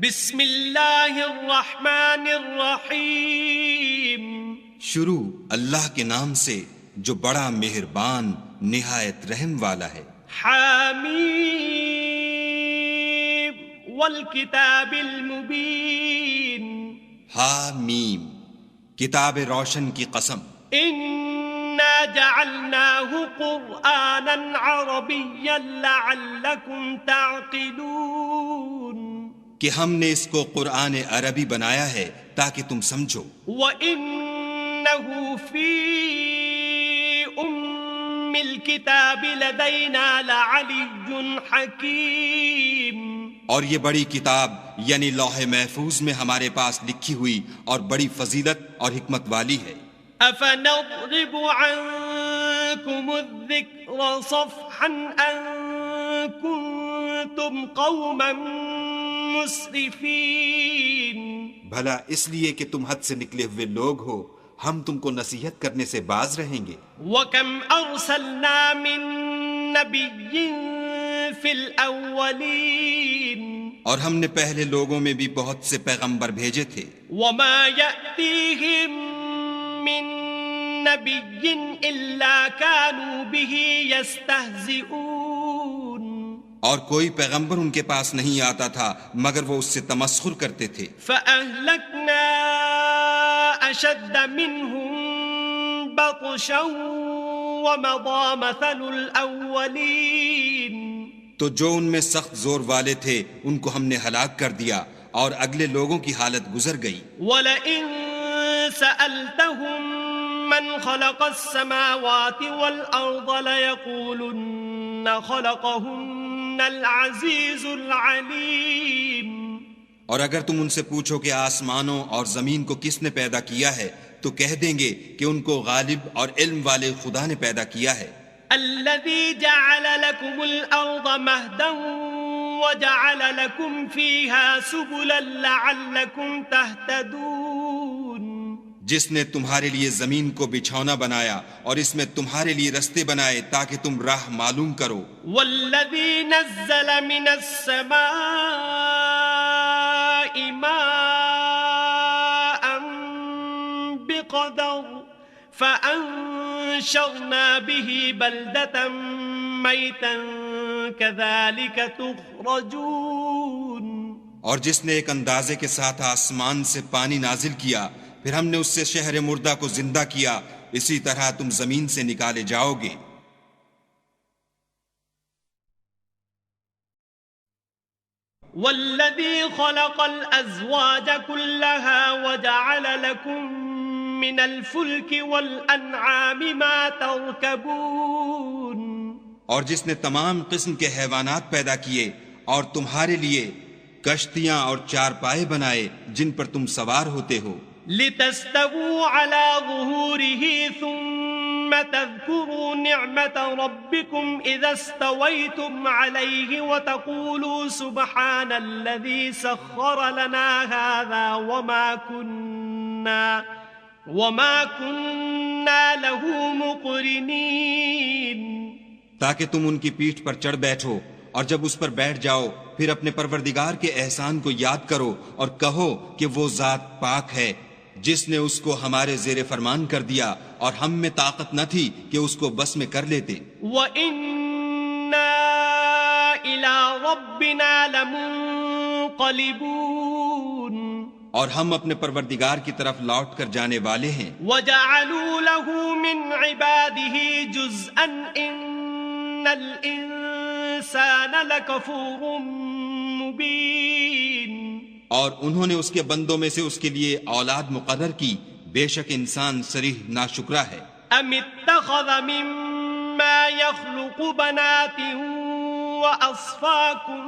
بسم اللہ الرحمن الرحیم. شروع اللہ کے نام سے جو بڑا مہربان نہایت رحم والا ہے. حامیم والکتاب المبین. حامیم کتاب روشن کی قسم. انا جعلناہ قرآنا عربیا لعلکم تعقلون. کہ ہم نے اس کو قرآن عربی بنایا ہے تاکہ تم سمجھو. وَإِنَّهُ فِي أُمِّ الْكِتَابِ لَدَيْنَا لَعَلِيٌّ حَكِيمٌ. اور یہ بڑی کتاب یعنی لوح محفوظ میں ہمارے پاس لکھی ہوئی اور بڑی فضیلت اور حکمت والی ہے. أَفَنَضْرِبُ عَنكُمُ الذِّكْرَ صَفْحًا أَن كُنتُمْ قَوْمًا مُسْرِفِينَ. بھلا اس لیے کہ تم حد سے نکلے ہوئے لوگ ہو ہم تم کو نصیحت کرنے سے باز رہیں گے. وَكَمْ أَرْسَلْنَا مِن نَبِيٍّ فِي الْأَوَّلِينَ. اور ہم نے پہلے لوگوں میں بھی بہت سے پیغمبر بھیجے تھے. وَمَا يَأْتِيهِم مِّن نَبِيٍّ إِلَّا كَانُوا بِهِ يَسْتَهْزِئُونَ. اور کوئی پیغمبر ان کے پاس نہیں آتا تھا مگر وہ اس سے تمسخر کرتے تھے. فَأَهْلَكْنَا أَشَدَّ مِنْهُمْ بَطْشًا وَمَضَى مَثَلُ الْأَوَّلِينَ. تو جو ان میں سخت زور والے تھے ان کو ہم نے ہلاک کر دیا اور اگلے لوگوں کی حالت گزر گئی. وَلَئِن سَأَلْتَهُم مَّنْ خَلَقَ السَّمَاوَاتِ وَالْأَرْضَ لَيَقُولُنَّ خَلَقَهُنَّ الْعَزِيزُ الْعَلِيمُ. اور اگر تم ان سے پوچھو کہ آسمانوں اور زمین کو کس نے پیدا کیا ہے تو کہہ دیں گے کہ ان کو غالب اور علم والے خدا نے پیدا کیا ہے. الذي جعل لكم الأرض مهدا وجعل لكم فيها سبلا لعلكم تهتدون. جس نے تمہارے لیے زمین کو بچھونا بنایا اور اس میں تمہارے لیے رستے بنائے تاکہ تم راہ معلوم کرو. والذي نزل من السماء ماء بقدر فأنشرنا به بلدة ميتا كذلك تخرجون. اور جس نے ایک اندازے کے ساتھ آسمان سے پانی نازل کیا پھر ہم نے اس سے شہر مردہ کو زندہ کیا اسی طرح تم زمین سے نکالے جاؤ گے. والذي خلق الأزواج كلها وجعل لكم من الفلك والأنعام ما تركبون. اور جس نے تمام قسم کے حیوانات پیدا کیے اور تمہارے لیے کشتیاں اور چارپائے بنائے جن پر تم سوار ہوتے ہو. لتستووا على ظهوره ثم تذكروا نعمة ربكم إذا استويتم عليه وتقولوا سبحان الذي سخر لنا هذا وما كنا له مقرنين. تاکہ تم ان کی پیٹھ پر چڑھ بیٹھو اور جب اس پر بیٹھ جاؤ پھر اپنے پروردگار کے احسان کو یاد کرو اور کہو کہ وہ ذات پاک ہے جس نے اس کو ہمارے زیر فرمان کر دیا اور ہم میں طاقت نہ تھی کہ اس کو بس میں کر لیتے. وَإِنَّا إِلَىٰ رَبِّنَا لَمُنقَلِبُونَ. اور ہم اپنے پروردگار کی طرف لوٹ کر جانے والے ہیں. وَجَعَلُوا لَهُ مِنْ عِبَادِهِ جُزْءًا إِنَّ الْإِنسَانَ لَكَفُورٌ مُبِينٌ. اور انہوں نے اس کے بندوں میں سے اس کے لیے اولاد مقرر کی بے شک انسان صریح ناشکرا ہے. ام اتخذ مما يخلق بنات واصفاكم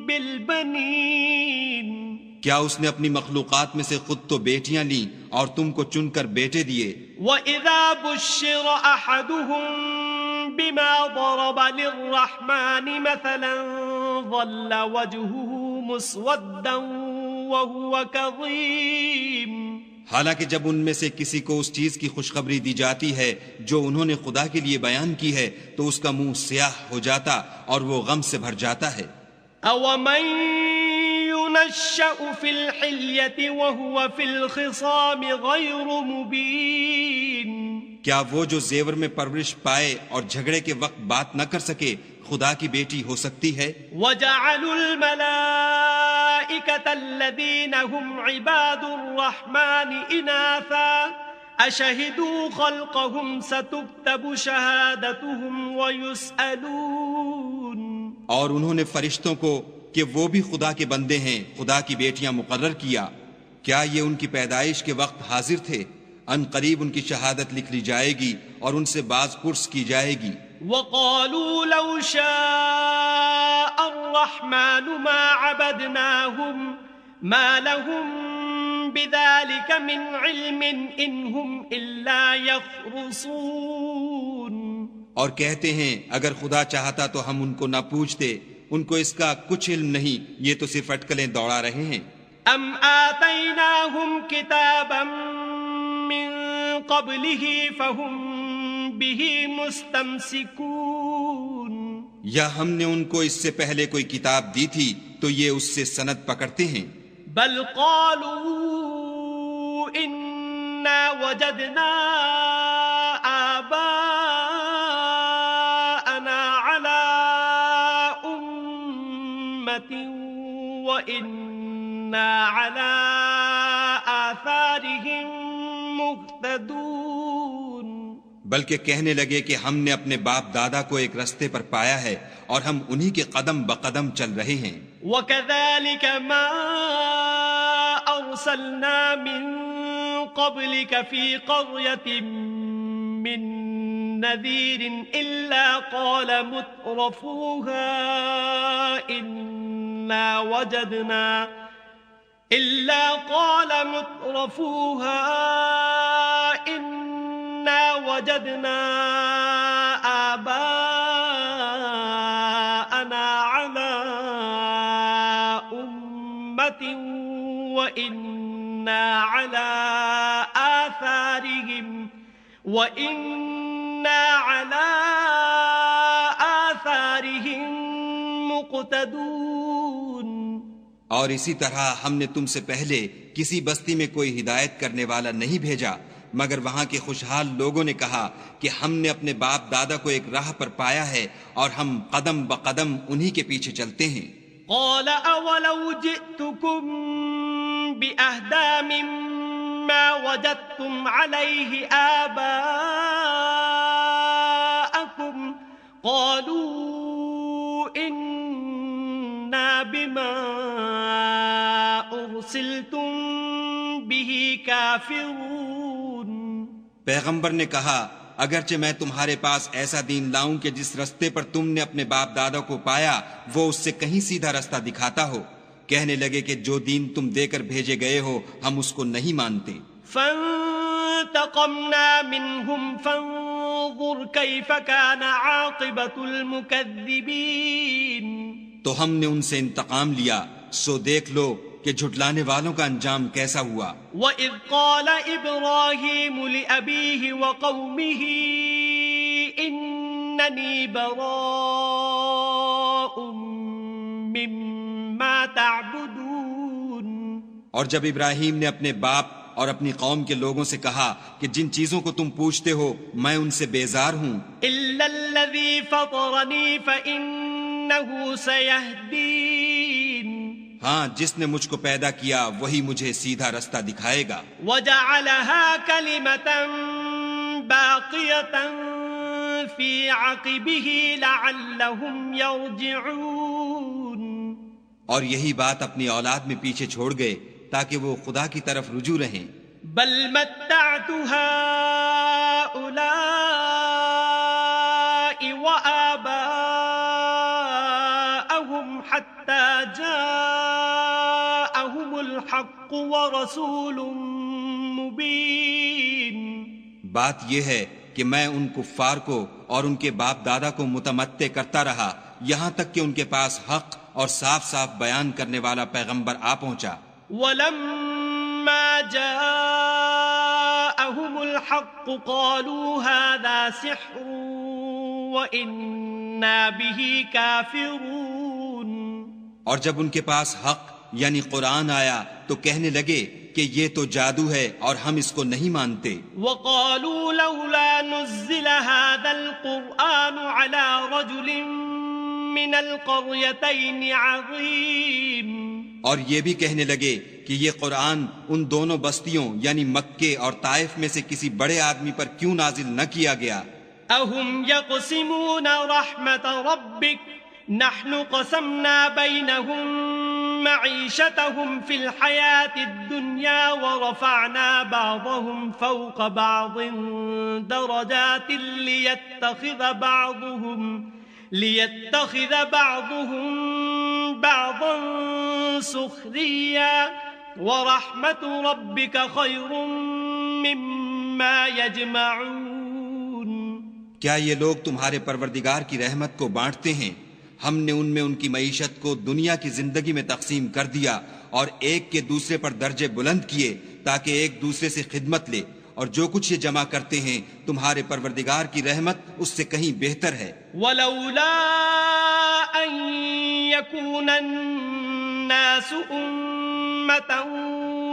بالبنين. کیا اس نے اپنی مخلوقات میں سے خود تو بیٹیاں لیں اور تم کو چن کر بیٹے دیے. وَإِذَا بُشِّرَ أَحَدُهُم بِمَا ضَرَبَ لِلرَّحْمَنِ مَثَلًا ظَلَّ وَجْهُهُ مُسْوَدًّا وَهُوَ كَظِيمٌ. حالانکہ جب ان میں سے کسی کو اس چیز کی خوشخبری دی جاتی ہے جو انہوں نے خدا کے لیے بیان کی ہے تو اس کا منہ سیاہ ہو جاتا اور وہ غم سے بھر جاتا ہے. أَوَمَن ينشأ في الحلية وهو في الخصام غير مبين کیا وہ جو زیور میں پرورش پائے اور جھگڑے کے وقت بات نہ کر سکے خدا کی بیٹی ہو سکتی ہے؟ وَجَعَلُوا الْمَلَائِكَةَ الَّذِينَ هُمْ عِبَادُ الرَّحْمَنِ إِنَاثًا أَشَهِدُوا خَلْقَهُمْ سَتُكْتَبُ شَهَادَتُهُمْ وَيُسْأَلُونَ اور انہوں نے فرشتوں کو کہ وہ بھی خدا کے بندے ہیں خدا کی بیٹیاں مقرر کیا، کیا یہ ان کی پیدائش کے وقت حاضر تھے؟ ان قریب ان کی شہادت لکھ لی جائے گی اور ان سے باز پرس کی جائے گی۔ وَقَالُوا لَوْ شَاءَ الرَّحْمَنُ مَا عَبَدْنَاهُمْ مَا لَهُمْ بِذَلِكَ مِنْ عِلْمٍ إِنْ هُمْ إِلَّا يَخْرُصُونَ اور کہتے ہیں اگر خدا چاہتا تو ہم ان کو نہ پوچھتے، ان کو اس کا کچھ علم نہیں، یہ تو صرف اٹکلیں دوڑا رہے ہیں۔ ام آتیناہم کتابا من قبلہ فہم بہ مستمسکون یا ہم نے ان کو اس سے پہلے کوئی کتاب دی تھی تو یہ اس سے سند پکڑتے ہیں۔ بل قالوا انا وجدنا آباءنا على امة وإنا على آثارهم مهتدون بلکہ کہنے لگے کہ ہم نے اپنے باپ دادا کو ایک رستے پر پایا ہے اور ہم انہی کے قدم بقدم چل رہے ہیں۔ وَكَذَلِكَ مَا أَرْسَلْنَا مِن قَبْلِكَ فِي قَرْيَةٍ مِّن نَذِيرٍ إِلَّا قَالَ مُتْرَفُوهَا إِنَّا وَجَدْنَا آباءنا على أمة وإنا على آثارهم مقتدون اور اسی طرح ہم نے تم سے پہلے کسی بستی میں کوئی ہدایت کرنے والا نہیں بھیجا مگر وہاں کے خوشحال لوگوں نے کہا کہ ہم نے اپنے باپ دادا کو ایک راہ پر پایا ہے اور ہم قدم بقدم انہی کے پیچھے چلتے ہیں۔ قال اولو جئتكم بأهدى مما وجدتم عليه آباءكم قالوا إنا بما أرسلتم به كافرون پیغمبر نے کہا اگرچہ میں تمہارے پاس ایسا دین لاؤں کہ جس رستے پر تم نے اپنے باپ دادا کو پایا وہ اس سے کہیں سیدھا رستہ دکھاتا ہو، کہنے لگے کہ جو دین تم دے کر بھیجے گئے ہو ہم اس کو نہیں مانتے۔ فانتقمنا منهم فانظر كيف كان عاقبة المكذبين تو ہم نے ان سے انتقام لیا، سو دیکھ لو کہ جھٹلانے والوں کا انجام کیسا ہوا۔ وَإِذْ قَالَ إِبْرَاهِيمُ لِأَبِيهِ وَقَوْمِهِ إِنَّنِي بَرَاءٌ مِّمَّا تَعْبُدُونَ اور جب ابراہیم نے اپنے باپ اور اپنی قوم کے لوگوں سے کہا کہ جن چیزوں کو تم پوچھتے ہو میں ان سے بیزار ہوں، إِلَّا الَّذِي فَطَرَنِي فَإِنَّهُ سَيَهْدِينِ ہاں جس نے مجھ کو پیدا کیا وہی مجھے سیدھا رستہ دکھائے گا۔ وَجَعَلَهَا كَلِمَةً بَاقِيَةً فِي عَقِبِهِ لَعَلَّهُمْ يَرْجِعُونَ اور یہی بات اپنی اولاد میں پیچھے چھوڑ گئے تاکہ وہ خدا کی طرف رجوع رہیں۔ بل متعت هؤلاء وآباءهم حتى جاءهم الحق ورسول مبين بات یہ ہے کہ میں ان کفار کو اور ان کے باپ دادا کو متمتع کرتا رہا یہاں تک کہ ان کے پاس حق اور صاف صاف بیان کرنے والا پیغمبر آ پہنچا۔ وَلَمَّا جَاءَهُمُ الْحَقُّ قَالُوا هَذَا سِحْرٌ وَإِنَّا بِهِ كَافِرُونَ اور جب ان کے پاس حق یعنی قرآن آیا تو کہنے لگے کہ یہ تو جادو ہے اور ہم اس کو نہیں مانتے. وقالوا لولا نزل هذا القرآن على رجل من القريتين عظيم. اور یہ بھی کہنے لگے کہ یہ قرآن ان دونوں بستیوں یعنی مکے اور طائف میں سے کسی بڑے آدمی پر کیوں نازل نہ کیا گیا. اهم يقسمون رحمت ربك نحن قسمنا بينهم معيشتهم في الحياة الدنيا ورفعنا بعضهم فوق بعض درجات ليتخذ بعضهم بعضا سخريا ورحمة ربك خير مما يجمعون. کیا یہ لوگ تمہارے پروردگار کی رحمت کو بانٹتے ہیں؟ ہم نے ان میں ان کی معیشت کو دنیا کی زندگی میں تقسیم کر دیا اور ایک کے دوسرے پر درجے بلند کیے تاکہ ایک دوسرے سے خدمت لے، اور جو کچھ یہ جمع کرتے ہیں تمہارے پروردگار کی رحمت اس سے کہیں بہتر ہے. وَلَوْلَا أَن يَكُونَ النَّاسُ أُمَّةً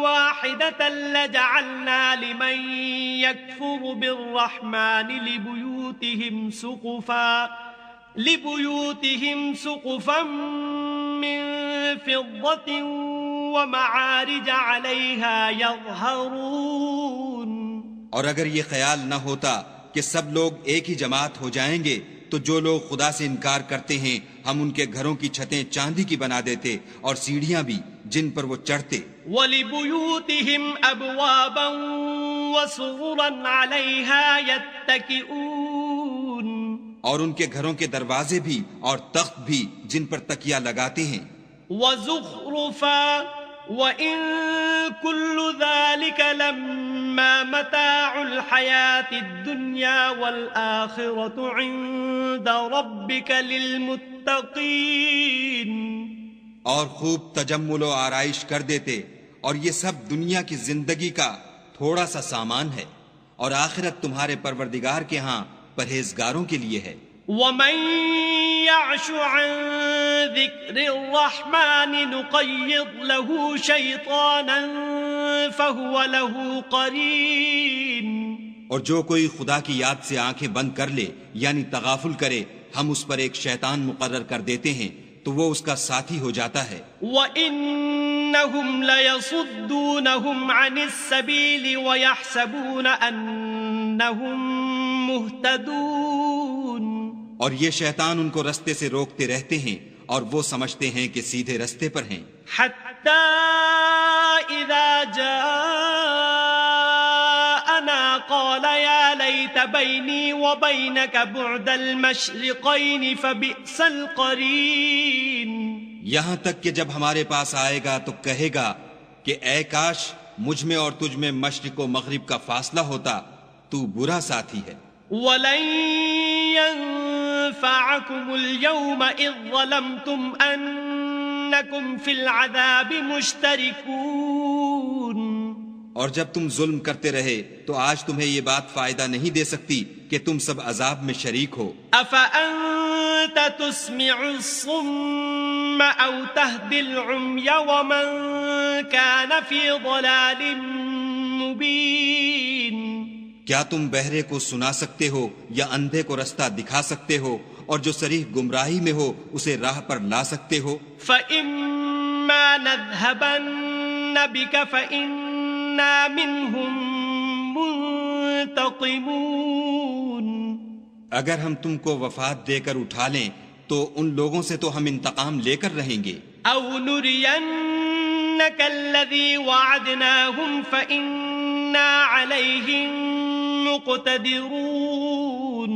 وَاحِدَةً لَجَعَلْنَا لِمَن يَكْفُرُ بِالرَّحْمَنِ لِبُيُوتِهِمْ سُقُفًا مِّن فِضَّةٍ وَمَعَارِجَ عَلَيْهَا يَظْهَرُونَ. اور اگر یہ خیال نہ ہوتا کہ سب لوگ ایک ہی جماعت ہو جائیں گے تو جو لوگ خدا سے انکار کرتے ہیں ہم ان کے گھروں کی چھتیں چاندی کی بنا دیتے اور سیڑھیاں بھی جن پر وہ چڑھتے. وَلِبُيُوتِهِمْ أَبْوَابًا وَسُرُرًا عَلَيْهَا يَتَّكِئُونَ. اور ان کے گھروں کے دروازے بھی اور تخت بھی جن پر تکیہ لگاتے ہیں. وَزُخْرُفًا وَإِن كُلُّ ذَلِكَ لَمَّا مَتَاعُ الْحَيَاةِ الدُّنْيَا وَالْآخِرَةُ عِندَ رَبِّكَ لِلْمُتَّقِينَ. اور خوب تجمل و آرائش کر دیتے، اور یہ سب دنیا کی زندگی کا تھوڑا سا سامان ہے، اور آخرت تمہارے پروردگار کے ہاں پرہیزگاروں کے لیے ہے. وَمَن يَعْشُ عَن ذِكْرِ الرَّحْمَنِ نُقَيِّضْ لَهُ شَيْطَانًا فَهُوَ لَهُ قَرِينٌ. اور جو کوئی خدا کی یاد سے آنکھیں بند کر لے یعنی تغافل کرے ہم اس پر ایک شیطان مقرر کر دیتے ہیں تو وہ اس کا ساتھی ہو جاتا ہے. وَإِنَّهُمْ لَيَصُدُّونَهُمْ عَنِ السَّبِيلِ وَيَحْسَبُونَ أَنَّهُمْ مُهْتَدُونَ. اور یہ شیطان ان کو رستے سے روکتے رہتے ہیں اور وہ سمجھتے ہیں کہ سیدھے رستے پر ہیں. حَتَّى إِذَا جَاءَنَا قَالَ يَا لَيْتَ بَيْنِي وَبَيْنَكَ بُعْدَ الْمَشْرِقَيْنِ فَبِئْسَ الْقَرِينُ. یہاں تک کہ جب ہمارے پاس آئے گا تو کہے گا کہ اے کاش مجھ میں اور تجھ میں مشرق و مغرب کا فاصلہ ہوتا، تو برا ساتھی ہے. وَلَن يَنفَعَكُمُ الْيَوْمَ إِذ ظَّلَمْتُمْ أَنَّكُمْ فِي الْعَذَابِ مُشْتَرِكُونَ. اور جب تم ظلم کرتے رہے تو آج تمہیں یہ بات فائدہ نہیں دے سکتی کہ تم سب عذاب میں شریک ہو. أَفَأَنْتَ تُسْمِعُ الصُّمَّ أَوْ تَهْدِي الْعُمْيَ وَمَنْ كَانَ فِي ضَلَالٍ مُبِينٍ. کیا تم بہرے کو سنا سکتے ہو یا اندھے کو رستہ دکھا سکتے ہو اور جو صریح گمراہی میں ہو اسے راہ پر لا سکتے ہو؟ فَإِمَّا نَذْهَبَنَّ بِكَ فَإِنَّا مِنْهُمْ مُنْتَقِمُونَ. اگر ہم تم کو وفات دے کر اٹھا لیں تو ان لوگوں سے تو ہم انتقام لے کر رہیں گے. أَوْ نُرِيَنَّكَ الَّذِي وَعَدْنَاهُمْ فَإِنَّا عَلَيْهِمْ مُقْتَدِرُونَ.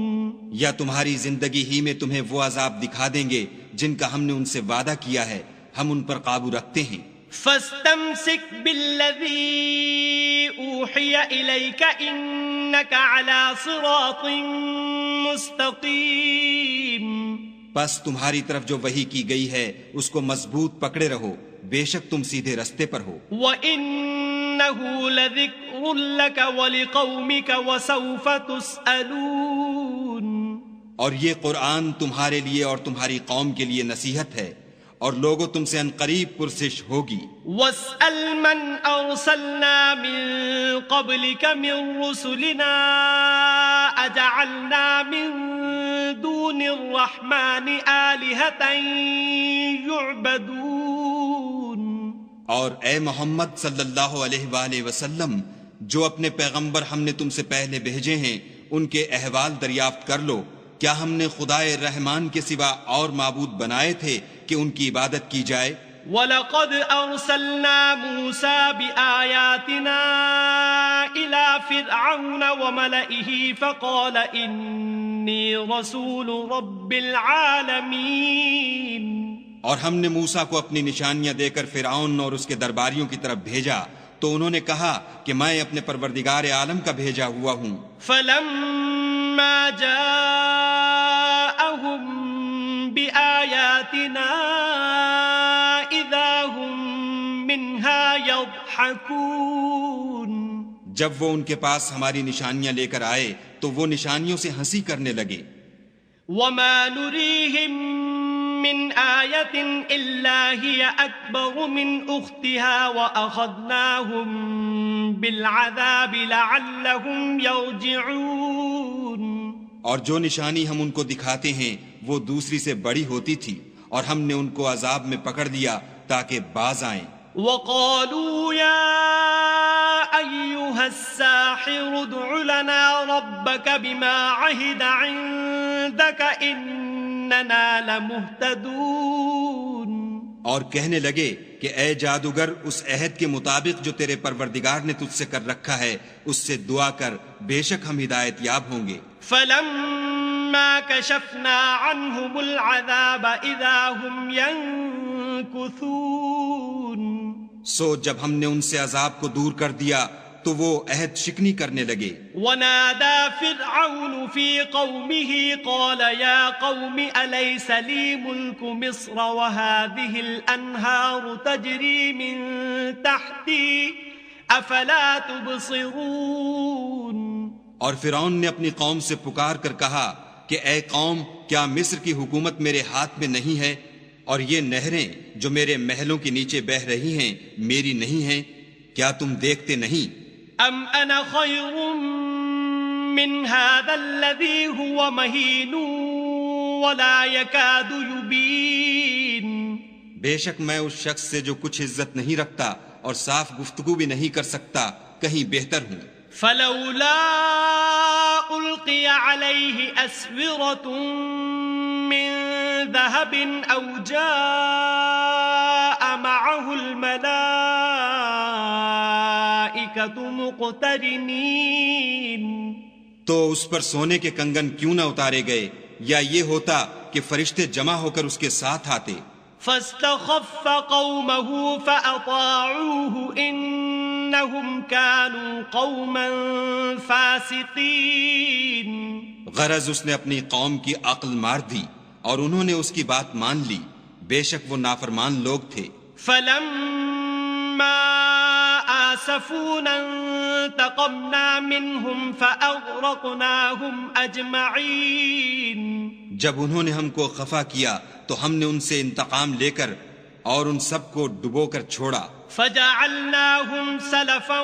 یا تمہاری زندگی ہی میں تمہیں وہ عذاب دکھا دیں گے جن کا ہم نے ان سے وعدہ کیا ہے، ہم ان پر قابو رکھتے ہیں. فَاسْتَمْسِكْ بِالَّذِي أُوحِيَ إِلَيْكَ إِنَّكَ عَلَى صِرَاطٍ مُسْتَقِيمٍ. پس تمہاری طرف جو وحی کی گئی ہے اس کو مضبوط پکڑے رہو، بے شک تم سیدھے رستے پر ہو. وَإِنَّهُ لَذِكْرٌ لَكَ وَلِقَوْمِكَ وَسَوْفَ تُسْأَلُونَ. اور یہ قرآن تمہارے لیے اور تمہاری قوم کے لیے نصیحت ہے، اور لوگوں تم سے عنقریب پرسش ہوگی۔ واسأل من أرسلنا من قبلك من رسلنا أجعلنا من دون الرحمن آلهة يعبدون۔ اور اے محمد صلی اللہ علیہ وآلہ وسلم، جو اپنے پیغمبر ہم نے تم سے پہلے بھیجے ہیں ان کے احوال دریافت کر لو، کیا ہم نے خدائے رحمان کے سوا اور معبود بنائے تھے کہ ان کی عبادت کی جائے؟ وَلَقَدْ أَرْسَلْنَا مُوسَى بِآيَاتِنَا إِلَى فِرْعَوْنَ وَمَلَئِهِ فَقَالَ إِنِّي رَسُولُ رَبِّ الْعَالَمِينَ۔ اور ہم نے موسیٰ کو اپنی نشانیاں دے کر فرعون اور اس کے درباریوں کی طرف بھیجا تو انہوں نے کہا کہ میں اپنے پروردگار عالم کا بھیجا ہوا ہوں۔ فَلَمَّا جَاءَهُم بِآيَاتِنَا إِذَا هُم مِّنْهَا يَضْحَكُونَ۔ جب وہ ان کے پاس ہماری نشانیاں لے کر آئے تو وہ نشانیوں سے ہنسی کرنے لگے۔ وَمَا نُرِيهِم مِّنْ آيَةٍ إِلَّا هِيَ أَكْبَرُ مِنْ أُخْتِهَا وَأَخَذْنَاهُمْ بِالْعَذَابِ لَعَلَّهُمْ يَرْجِعُونَ۔ اور جو نشانی ہم ان کو دکھاتے ہیں وہ دوسری سے بڑی ہوتی تھی، اور ہم نے ان کو عذاب میں پکڑ لیا تاکہ باز آئیں۔ وَقَالُوا يَا أَيُّهَا السَّاحِرُ ادْعُ لَنَا رَبَّكَ بِمَا عَهِدَ عِندَكَ إِنَّنَا لَمُهْتَدُونَ۔ اور کہنے لگے کہ اے جادوگر، اس عہد کے مطابق جو تیرے پروردگار نے تجھ سے کر رکھا ہے اس سے دعا کر، بے شک ہم ہدایت یاب ہوں گے۔ فَلَمَّا كَشَفْنَا عَنْهُمُ الْعَذَابَ إِذَا هُمْ يَنكُثُونَ۔ سو جب ہم نے ان سے عذاب کو دور کر دیا تو وہ عہد شکنی کرنے لگے۔ وَنَادَى فِرْعَوْنُ فِي قَوْمِهِ قَالَ يَا قَوْمِ أَلَيْسَ لِي مُلْكُ مِصْرَ وَهَٰذِهِ الْأَنْهَارُ تَجْرِي مِن تَحْتِي أَفَلَا تُبْصِرُونَ۔ اور فرعون نے اپنی قوم سے پکار کر کہا کہ اے قوم، کیا مصر کی حکومت میرے ہاتھ میں نہیں ہے، اور یہ نہریں جو میرے محلوں کے نیچے بہہ رہی ہیں میری نہیں ہیں؟ کیا تم دیکھتے نہیں؟ ام انا خیر من هذا الذي هو مهين ولا يكاد يبين۔ بے شک میں اس شخص سے جو کچھ عزت نہیں رکھتا اور صاف گفتگو بھی نہیں کر سکتا کہیں بہتر ہوں۔ فلولا القي عليه اسورة من ذهب او جاء معه الملائكة مقترنين۔ تو اس پر سونے کے کنگن کیوں نہ اتارے گئے، یا یہ ہوتا کہ فرشتے جمع ہو کر اس کے ساتھ آتے۔ فاستخف قومه فأطاعوه إنهم كانوا قوما فاسقين۔ غرض اس نے اپنی قوم کی عقل مار دی اور انہوں نے اس کی بات مان لی، بے شک وہ نافرمان لوگ تھے۔ فلما آسفونا انتقمنا منهم فأغرقناهم أجمعين۔ جب انہوں نے ہم کو خفا کیا تو ہم نے ان سے انتقام لے کر اور ان سب کو ڈبو کر چھوڑا۔ فجعلناهم سلفا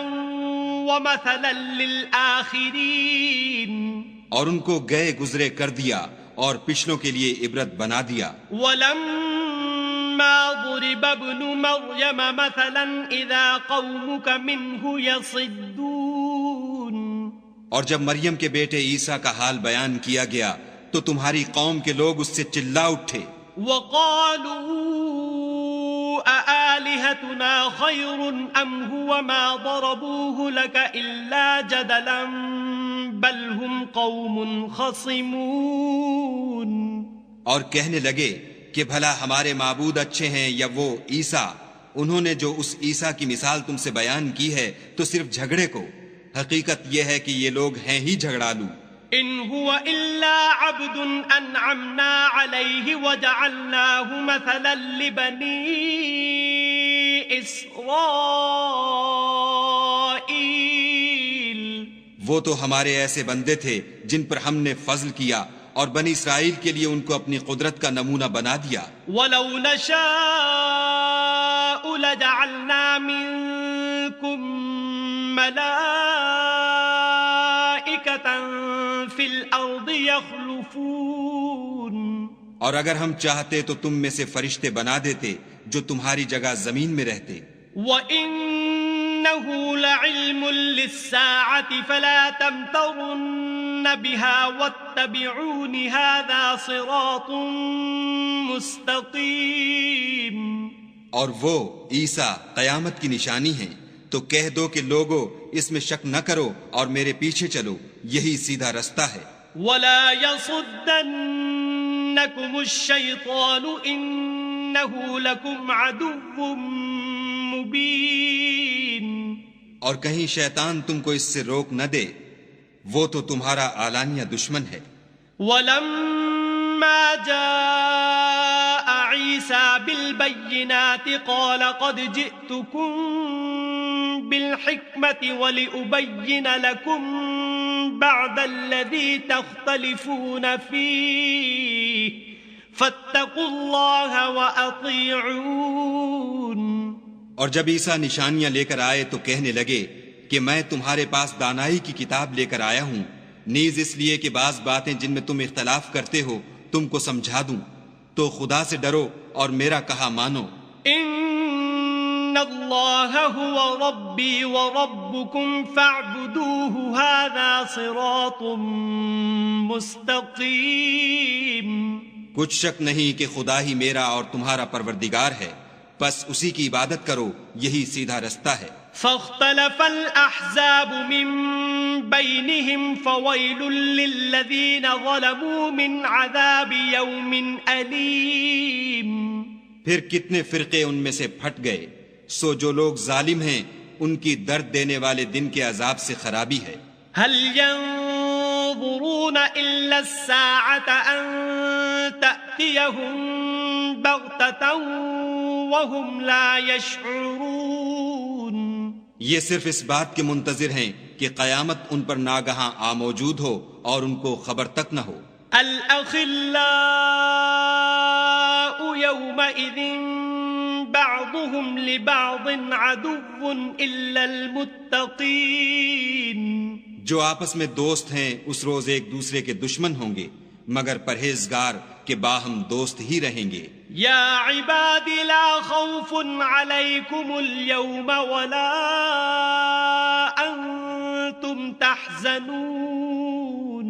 ومثلا للآخرين۔ اور ان کو گئے گزرے کر دیا اور پچھلوں کے لیے عبرت بنا دیا۔ وَلَمَّا ضُرِبَ ابْنُ مَرْيَمَ مَثَلًا إِذَا قَوْمُكَ مِنْهُ يَصِدُّونَ۔ اور جب مریم کے بیٹے عیسیٰ کا حال بیان کیا گیا تو تمہاری قوم کے لوگ اس سے چلا اٹھے۔ وَقَالُوا أَآلِهَتُنَا خَيْرٌ أَمْ هُوَ مَا ضَرَبُوهُ لَكَ إِلَّا جَدَلًا بَلْ هُمْ قَوْمٌ خَصِمُونَ۔ اور کہنے لگے کہ بھلا ہمارے معبود اچھے ہیں یا وہ عیسیٰ؟ انہوں نے جو اس عیسیٰ کی مثال تم سے بیان کی ہے تو صرف جھگڑے کو، حقیقت یہ ہے کہ یہ لوگ ہیں ہی جھگڑالو۔ ان هو الا عبد انعمنا عليه وجعلناه مثلا لبني اسرائيل۔ وہ تو ہمارے ایسے بندے تھے جن پر ہم نے فضل کیا اور بنی اسرائیل کے لیے ان کو اپنی قدرت کا نمونہ بنا دیا. وَلَوْ نَشَاءُ لَجَعَلْنَا مِنكُم مَلَائِكَةً فِي الْأَرْضِ يَخْلُفُونَ. اور اگر ہم چاہتے تو تم میں سے فرشتے بنا دیتے جو تمہاری جگہ زمین میں رہتے. وَإِنَّهُ لَعِلْمٌ لِلسَّاعَةِ فَلَا تَمْتَرُنَّ بِهَا وَاتَّبِعُونِ هَذَا صِرَاطٌ مُسْتَقِيمٌ. اور وہ عیسیٰ قیامت کی نشانی ہیں، تو کہہ دو کہ لوگو اس میں شک نہ کرو اور میرے پیچھے چلو، یہی سیدھا رستہ ہے. وَلَا يَصُدَّنَّكُمُ الشَّيْطَانُ إِنَّهُ لَكُمْ عَدُوٌّ مُبِينٌ. اور کہیں شیطان تم کو اس سے روک نہ دے، وہ تو تمہارا اعلانیہ دشمن ہے. وَلَمَّا جَاءَ عِيسَى بِالْبَيِّنَاتِ قَالَ قَدْ جِئْتُكُمْ بِالْحِكْمَةِ وَلِأُبَيِّنَ لَكُمْ بَعْضَ الَّذِي تَخْتَلِفُونَ فِيهِ فَاتَّقُوا اللَّهَ وَأَطِيعُونِ. اور جب عیسیٰ نشانیاں لے کر آئے تو کہنے لگے کہ میں تمہارے پاس دانائی کی کتاب لے کر آیا ہوں، نیز اس لیے کہ بعض باتیں جن میں تم اختلاف کرتے ہو تم کو سمجھا دوں، تو خدا سے ڈرو اور میرا کہا مانو. ان اللہ هو ربی وربکم فاعبدوه هذا صراط مستقیم. کچھ شک نہیں کہ خدا ہی میرا اور تمہارا پروردگار ہے، بس اسی کی عبادت کرو، یہی سیدھا رستہ ہے. فاختلف الأحزاب من بينهم فويل للذين ظلموا من عذاب يوم أليم. پھر کتنے فرقے ان میں سے پھٹ گئے، سو جو لوگ ظالم ہیں ان کی درد دینے والے دن کے عذاب سے خرابی ہے. هل ينظرون إلا الساعة أن تأتيهم بغتة وهم لا يشعرون. یہ صرف اس بات کے منتظر ہیں کہ قیامت ان پر ناگہاں موجود ہو اور ان کو خبر تک نہ ہو. الأخلاء يومئذ بعضهم لبعض عدو إلا المتقين. جو آپس میں دوست ہیں اس روز ایک دوسرے کے دشمن ہوں گے مگر پرہیزگار کے باہم دوست ہی رہیں گے. یا عباد لا خوف علیکم اليوم ولا انتم تحزنون.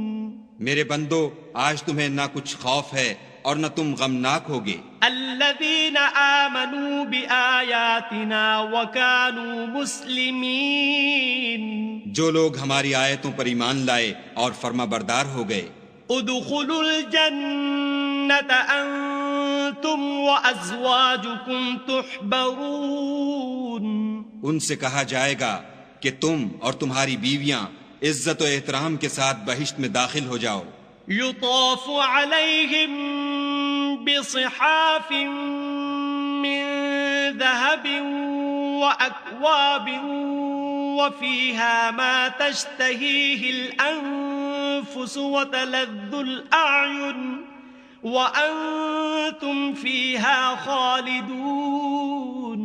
میرے بندو آج تمہیں نہ کچھ خوف ہے اور نہ تم غمناک ہوگے. الذین آمنوا بآیاتنا وکانوا مسلمین. جو لوگ ہماری آیتوں پر ایمان لائے اور فرما بردار ہو گئے. ادخلوا الجنة انتم وازواجکم تحبرون. ان سے کہا جائے گا کہ تم اور تمہاری بیویاں عزت و احترام کے ساتھ بہشت میں داخل ہو جاؤ. یطاف علیہم بصحاف من ذهب وأكواب وفيها ما تشتهيه الأنفس وتلذ الأعين وأنتم فيها خالدون.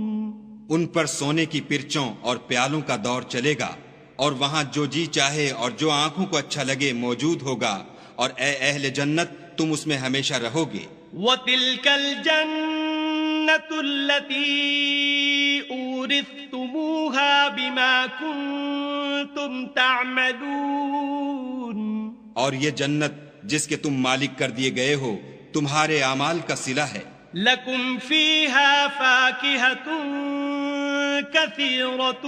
ان پر سونے کی پرچوں اور پیالوں کا دور چلے گا اور وہاں جو جی چاہے اور جو آنکھوں کو اچھا لگے موجود ہوگا، اور اے اہل جنت تم اس میں ہمیشہ رہو گے. وَتِلْكَ الْجَنَّةُ الَّتِي أُورِثْتُمُوهَا بِمَا كُنْتُمْ تَعْمَلُونَ. اور یہ جنت جس کے تم مالک کر دیے گئے ہو تمہارے اعمال کا صلہ ہے. لَكُمْ فِيهَا فَاكِهَةٌ كَثِيرَةٌ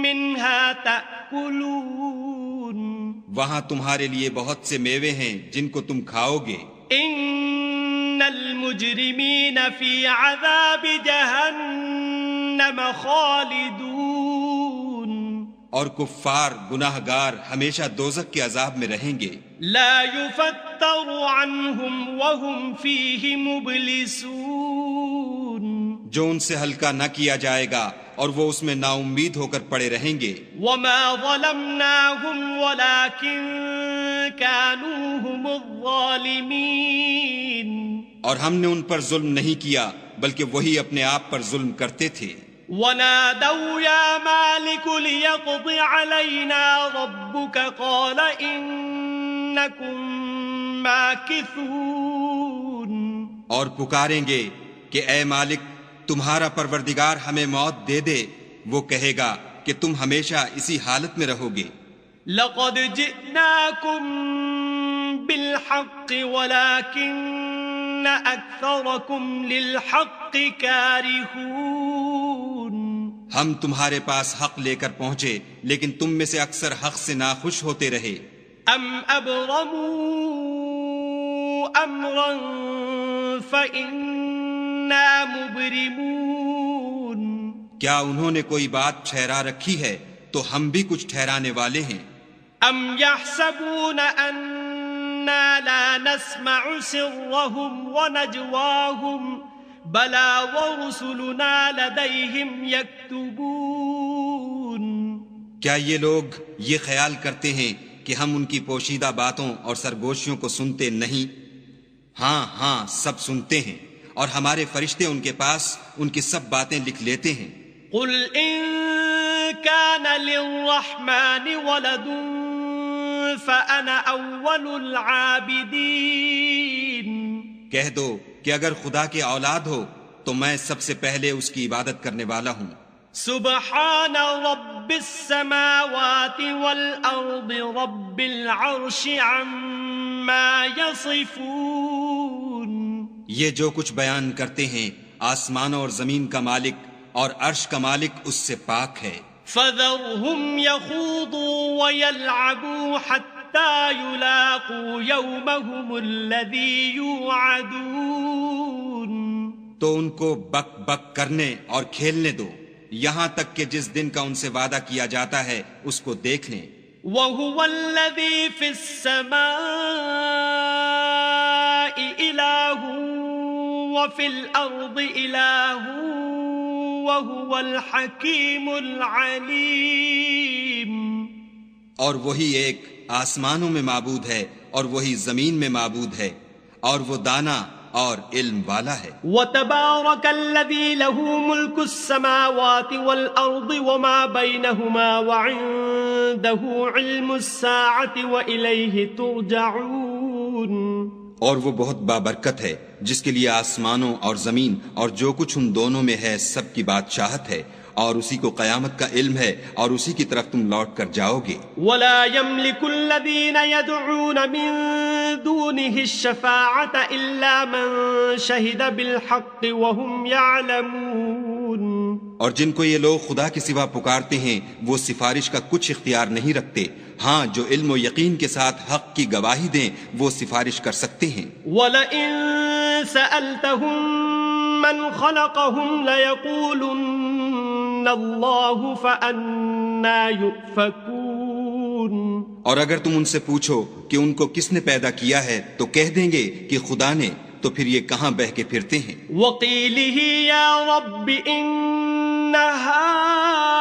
مِنْهَا تَأْكُلُونَ. وہاں تمہارے لیے بہت سے میوے ہیں جن کو تم کھاؤ گے. ان المجرمین فی عذاب جہنم خالدون. اور کفار گناہگار ہمیشہ دوزخ کے عذاب میں رہیں گے. لا یفتر عنہم وهم فیہ مبلسون. جو ان سے ہلکا نہ کیا جائے گا اور وہ اس میں نا امید ہو کر پڑے رہیں گے. وما ظلمناهم ولكن كانوا هم الظالمين اور ہم نے ان پر ظلم نہیں کیا بلکہ وہی اپنے آپ پر ظلم کرتے تھے. ونادوا يا مالك ليقض علينا ربك قال إنكم ماكثون. اور پکاریں گے کہ اے مالک تمہارا پروردگار ہمیں موت دے دے. وہ کہے گا کہ تم ہمیشہ اسی حالت میں رہو گے. لقد جئناكم بالحق ولكن أكثركم للحق كارهون. ہم تمہارے پاس حق لے کر پہنچے لیکن تم میں سے اکثر حق سے ناخوش ہوتے رہے. ام ابرموا امرا فإنا مبرمون. کیا انہوں نے کوئی بات ٹھہرا رکھی ہے تو ہم بھی کچھ ٹھہرانے والے ہیں. ام يحسبون أننا لا نسمع سرهم ونجواهم بلى ورسلنا لديهم يكتبون. کیا یہ لوگ یہ خیال کرتے ہیں کہ ہم ان کی پوشیدہ باتوں اور سرگوشیوں کو سنتے نہیں؟ ہاں ہاں سب سنتے ہیں اور ہمارے فرشتے ان کے پاس ان کی سب باتیں لکھ لیتے ہیں. قل إن كان للرحمن ولد فأنا أول العابدين. کہہ دو کہ اگر خدا کی اولاد ہو تو میں سب سے پہلے اس کی عبادت کرنے والا ہوں. سبحان رب السماوات والأرض رب العرش عما يصفون. یہ جو کچھ بیان کرتے ہیں آسمانوں اور زمین کا مالک اور عرش کا مالک اس سے پاک ہے. فذرهم يخوضوا ويلعبوا حتى يلاقوا يومهم الذي يوعدون. تو ان کو بک بک کرنے اور کھیلنے دو یہاں تک کہ جس دن کا ان سے وعدہ کیا جاتا ہے اس کو دیکھ لیں. وهو الذي في السماء إله وفي الأرض إله وهو الحكيم العليم. اور وہی ایک آسمانوں میں معبود ہے اور وہی زمین میں معبود ہے اور وہ دانا اور علم والا ہے. وتبارك الذي له ملك السماوات والأرض وما بينهما وعنده علم الساعة وإليه ترجعون. اور وہ بہت بابرکت ہے جس کے لیے آسمانوں اور زمین اور جو کچھ ان دونوں میں ہے سب کی بادشاہت ہے اور اسی کو قیامت کا علم ہے اور اسی کی طرف تم لوٹ کر جاؤ گے. ولا يملك الذين يدعون من دونه الشفاعة إلا من شهد بالحق وهم يعلمون. اور جن کو یہ لوگ خدا کے سوا پکارتے ہیں وہ سفارش کا کچھ اختیار نہیں رکھتے. ہاں جو علم و یقین کے ساتھ حق کی گواہی دیں وہ سفارش کر سکتے ہیں. وَلَئِن سَأَلْتَهُم مَّنْ خَلَقَهُمْ لَيَقُولُنَّ اللَّهُ فَأَنَّىٰ يُؤْفَكُونَ. اور اگر تم ان سے پوچھو کہ ان کو کس نے پیدا کیا ہے تو کہہ دیں گے کہ خدا نے. تو پھر یہ کہاں بہہ کے پھرتے ہیں. وَقِيلِهِ يَا رَبِّ إِنَّ هَٰؤُلَاءِ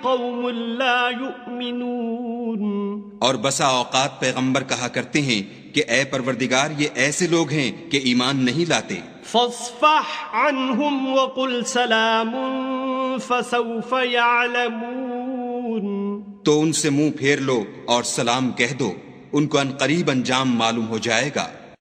قَوْمٌ لَّا يُؤْمِنُونَ. اور بسا اوقات پیغمبر کہا کرتے ہیں کہ اے پروردگار یہ ایسے لوگ ہیں کہ ایمان نہیں لاتے. فاصفح عنهم وقل سلام فسوف يعلمون. تو ان سے منہ پھیر لو اور سلام کہہ دو ان کو ان قریب انجام معلوم ہو جائے گا.